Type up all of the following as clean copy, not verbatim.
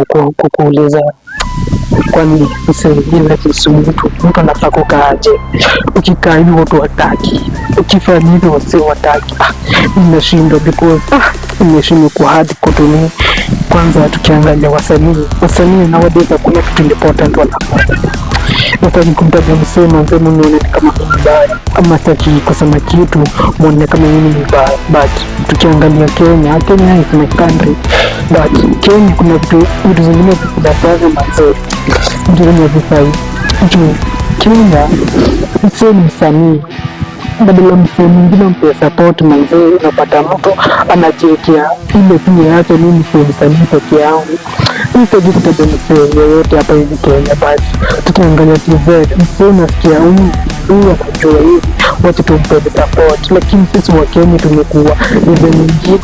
kuuliza, kwani msaidia mtu anafaa kukaaje? Ukikaa hivi watu wataki, ukifanya hivi wasi wataki. Nimeshindwa because nimeshindwa kuhadi kutumia. Kwanza tukiangalia wasanii nowadays hakuna kitu important wanafanya. Sasa nikumtaja msema mzee mwenye kama mbaya ama sitaki kusema kitu muone kama mimi ni mbaya, but tukiangalia Kenya is my country, but Kenya kuna vitu zingine zinafanya mazuri ndio vifai juu Kenya ni msanii badala msanii mwingine mpe support manzee, unapata mtu anajiwekea ile pia yake, mimi si msanii peke yangu. Sitaki kutaja msanii yoyote hapa hivi Kenya, basi tukiangalia TV msanii nasikia huyu anajua hivi, wacha tumpe support, lakini sisi wa Kenya tumekuwa level nyingine.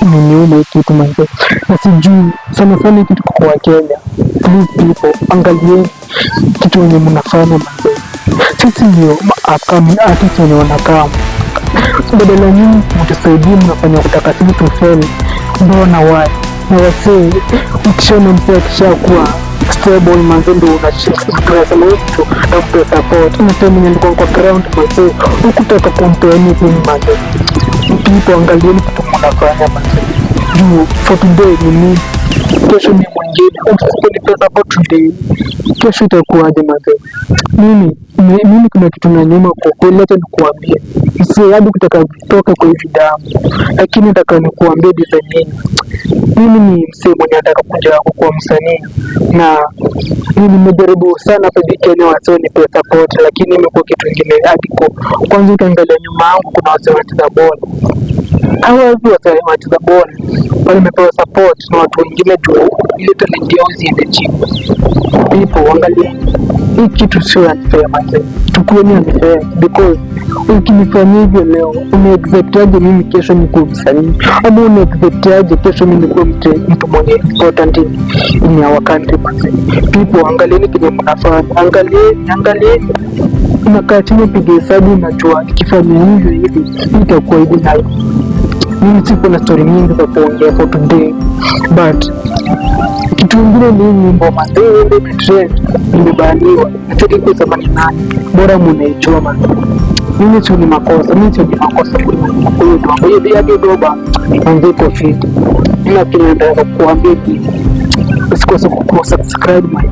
Nimeona kitu manzee, na sijui sana kitu kwa Kenya. Please people, angalieni kitu wenye mnafanya manzee. Sisi ndio upcoming artists wenye wanakaa, badala nyinyi mtusaidie, mnafanya kutaka sisi tufeli. Mbona why? Na wasee, ukishona msee akishakuwa stable manzee, ndio unasema hicho na kumpa support. Unasema ni kwa ground manzee, ukitaka kumpa anything manzee. People, angalieni kitu mnafanya manzee. Juu for today ni mimi, kesho ni mwingine. Usiponipa support today, kesho itakuwaje manzee? Mimi kuna kitu na nyuma kwa kweli, hata nikuambie msee hadi kutaka kutoka kwa hivi damu, lakini nataka nikuambie design nini. Mimi ni msee mwenye nataka kuja kuwa msanii, na mimi nimejaribu sana hapa Kenya wasee nipe support, lakini imekuwa kitu kingine hadi kwa kwanza. Ukiangalia nyuma yangu kuna wasee wanacheza bola, hawa wasee wanacheza bola wale wamepewa support na watu wengine juu ile talent yao ziende chini. People, angalia hii kitu sio unfair manze, tukueni unfair because ukinifanyia hivyo leo una-expect-aje mimi kesho nikuwe msanii, ama una-expect-aje kesho mimi nikuwe mtu mwenye important in our country manze. People, angalieni kenye mnafanya, angalieni unakaa chini piga hesabu, unajua nikifanya hivi itakuwa hivi na hivi. Mimi siko na story nyingi za kuongea for today, but kitu kingine ni nyimbo mazee ile trend imebaniwa. Nataka kusema ni nani bora mnaichoma. Mimi sio ni makosa kwa hiyo ndio doba anziko fit. Ila kile nataka kuambia usikose kusubscribe my